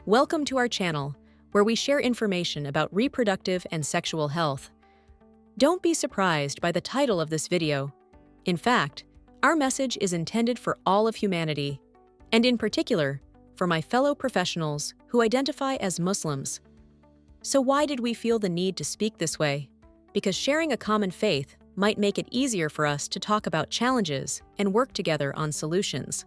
Welcome to our channel, where we share information about reproductive and sexual health. Don't be surprised by the title of this video. In fact, our message is intended for all of humanity, and in particular, for my fellow professionals who identify as Muslims. So why did we feel the need to speak this way? Because sharing a common faith might make it easier for us to talk about challenges and work together on solutions.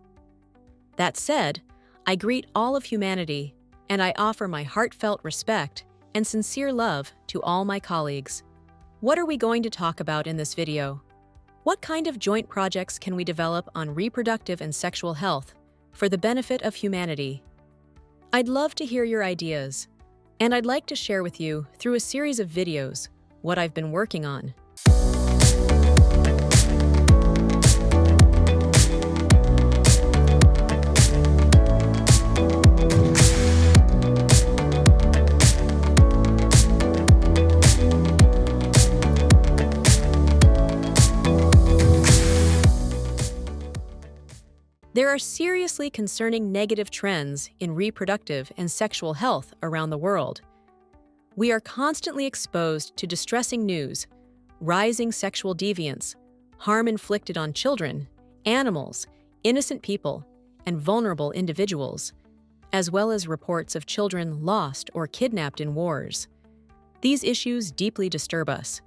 That said, I greet all of humanity, and I offer my heartfelt respect and sincere love to all my colleagues. What are we going to talk about in this video? What kind of joint projects can we develop on reproductive and sexual health for the benefit of humanity? I'd love to hear your ideas, and I'd like to share with you, through a series of videos, what I've been working on. There are seriously concerning negative trends in reproductive and sexual health around the world. We are constantly exposed to distressing news, rising sexual deviance, harm inflicted on children, animals, innocent people, and vulnerable individuals, as well as reports of children lost or kidnapped in wars. These issues deeply disturb us.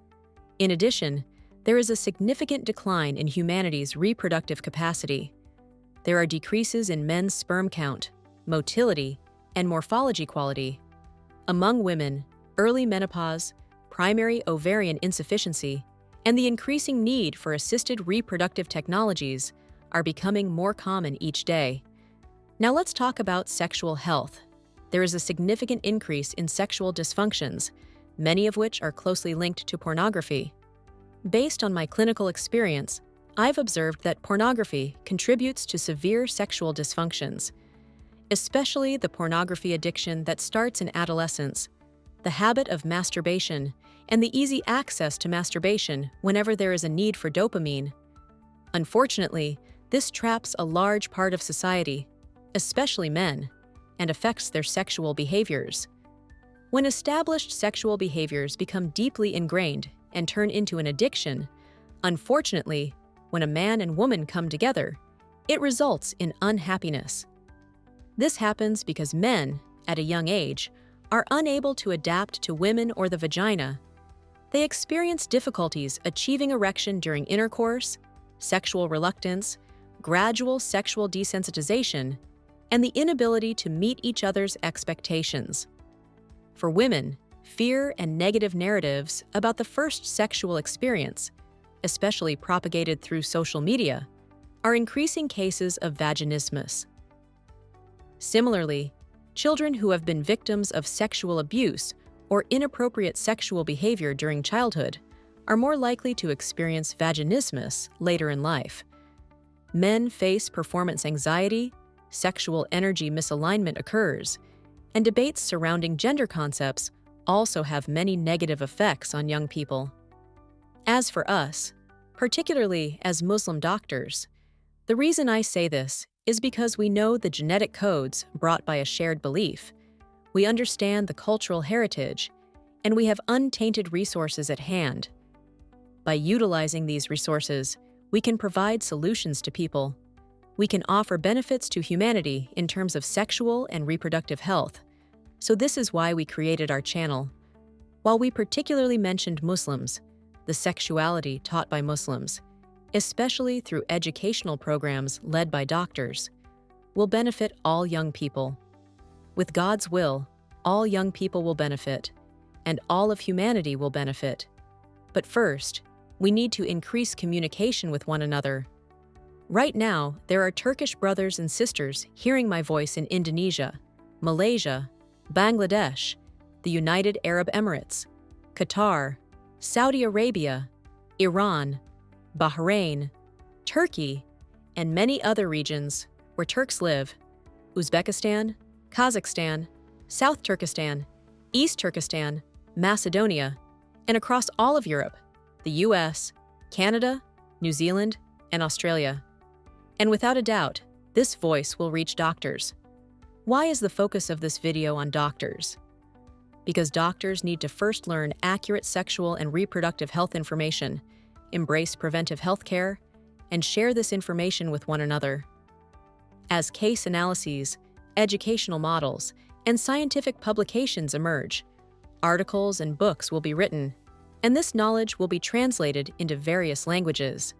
In addition, there is a significant decline in humanity's reproductive capacity. There are decreases in men's sperm count, motility, and morphology quality. Among women, early menopause, primary ovarian insufficiency, and the increasing need for assisted reproductive technologies are becoming more common each day. Now let's talk about sexual health. There is a significant increase in sexual dysfunctions, many of which are closely linked to pornography. Based on my clinical experience, I've observed that pornography contributes to severe sexual dysfunctions, especially the pornography addiction that starts in adolescence, the habit of masturbation, and the easy access to masturbation whenever there is a need for dopamine. Unfortunately, this traps a large part of society, especially men, and affects their sexual behaviors. When established sexual behaviors become deeply ingrained and turn into an addiction, unfortunately, when a man and woman come together, it results in unhappiness. This happens because men, at a young age, are unable to adapt to women or the vagina. They experience difficulties achieving erection during intercourse, sexual reluctance, gradual sexual desensitization, and the inability to meet each other's expectations. For women, fear and negative narratives about the first sexual experience, especially propagated through social media, are increasing cases of vaginismus. Similarly, children who have been victims of sexual abuse or inappropriate sexual behavior during childhood are more likely to experience vaginismus later in life. Men face performance anxiety, sexual energy misalignment occurs, and debates surrounding gender concepts also have many negative effects on young people. As for us, particularly as Muslim doctors, the reason I say this is because we know the genetic codes brought by a shared belief, we understand the cultural heritage, and we have untainted resources at hand. By utilizing these resources, we can provide solutions to people. We can offer benefits to humanity in terms of sexual and reproductive health. So this is why we created our channel. While we particularly mentioned Muslims, the sexuality taught by Muslims, especially through educational programs led by doctors, will benefit all young people. With God's will, all young people will benefit, and all of humanity will benefit. But first, we need to increase communication with one another. Right now, there are Turkish brothers and sisters hearing my voice in Indonesia, Malaysia, Bangladesh, the United Arab Emirates, Qatar, Saudi Arabia, Iran, Bahrain, Turkey, and many other regions where Turks live: Uzbekistan, Kazakhstan, South Turkestan, East Turkestan, Macedonia, and across all of Europe, the US, Canada, New Zealand, and Australia. And without a doubt, this voice will reach doctors. Why is the focus of this video on doctors? Because doctors need to first learn accurate sexual and reproductive health information, embrace preventive health care, and share this information with one another. As case analyses, educational models, and scientific publications emerge, articles and books will be written, and this knowledge will be translated into various languages.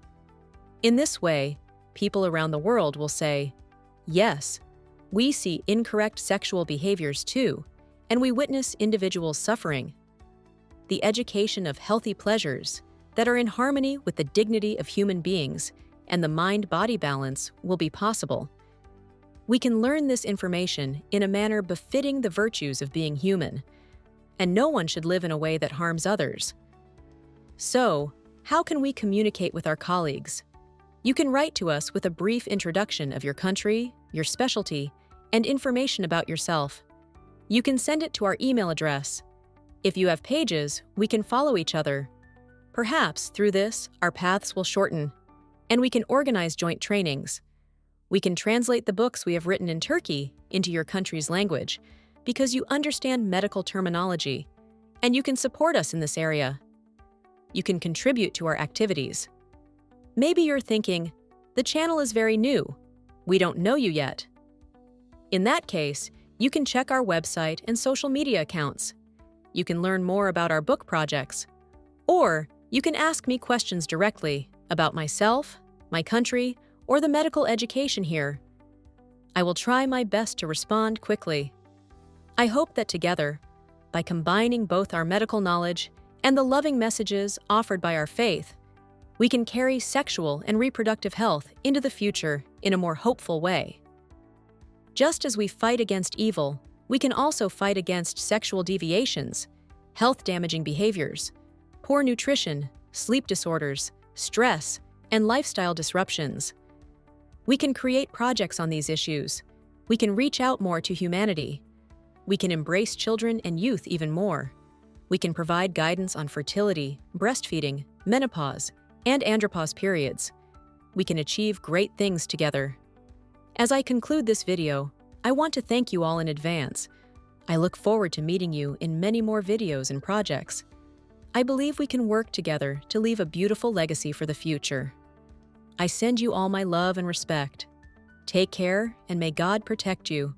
In this way, people around the world will say, "Yes, we see incorrect sexual behaviors too, and we witness individuals suffering." The education of healthy pleasures that are in harmony with the dignity of human beings and the mind-body balance will be possible. We can learn this information in a manner befitting the virtues of being human, and no one should live in a way that harms others. So, how can we communicate with our colleagues? You can write to us with a brief introduction of your country, your specialty, and information about yourself. You can send it to our email address. If you have pages, we can follow each other. Perhaps through this, our paths will shorten, and we can organize joint trainings. We can translate the books we have written in Turkey into your country's language because you understand medical terminology, and you can support us in this area. You can contribute to our activities. Maybe you're thinking, the channel is very new. We don't know you yet. In that case, you can check our website and social media accounts. You can learn more about our book projects. Or you can ask me questions directly about myself, my country, or the medical education here. I will try my best to respond quickly. I hope that together, by combining both our medical knowledge and the loving messages offered by our faith, we can carry sexual and reproductive health into the future in a more hopeful way. Just as we fight against evil, we can also fight against sexual deviations, health-damaging behaviors, poor nutrition, sleep disorders, stress, and lifestyle disruptions. We can create projects on these issues. We can reach out more to humanity. We can embrace children and youth even more. We can provide guidance on fertility, breastfeeding, menopause, and andropause periods. We can achieve great things together. As I conclude this video, I want to thank you all in advance. I look forward to meeting you in many more videos and projects. I believe we can work together to leave a beautiful legacy for the future. I send you all my love and respect. Take care, and may God protect you.